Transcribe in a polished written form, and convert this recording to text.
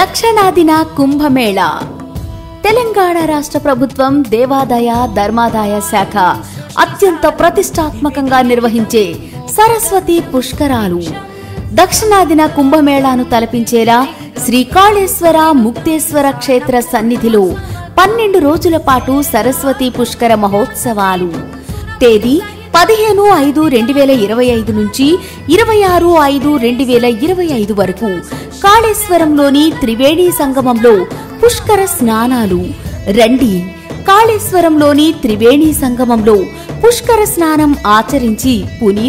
దక్షిణాదిన కుంభమేళా తెలంగాణ రాష్ట్ర ప్రభుత్వం దేవాదాయ ధర్మాదాయ శాఖ అత్యంత ప్రతిష్టాత్మకంగా నిర్వహించే సరస్వతి పుష్కరాలు. దక్షిణాదిన కుంభమేళాను తలపించేలా శ్రీకాళేశ్వర ముక్తేశ్వర క్షేత్ర సన్నిధిలో 12 రోజుల పాటు సరస్వతి పుష్కర మహోత్సవాలు. తేదీ 15/5/2025 నుంచి 26/5/2025 వరకు కాళేశ్వరంలోని త్రివేణి సంగమంలో పుష్కర స్నానాలు. రండి, కాళేశ్వరంలోని త్రివేణి సంగమంలో పుష్కర స్నానం ఆచరించి పునీత్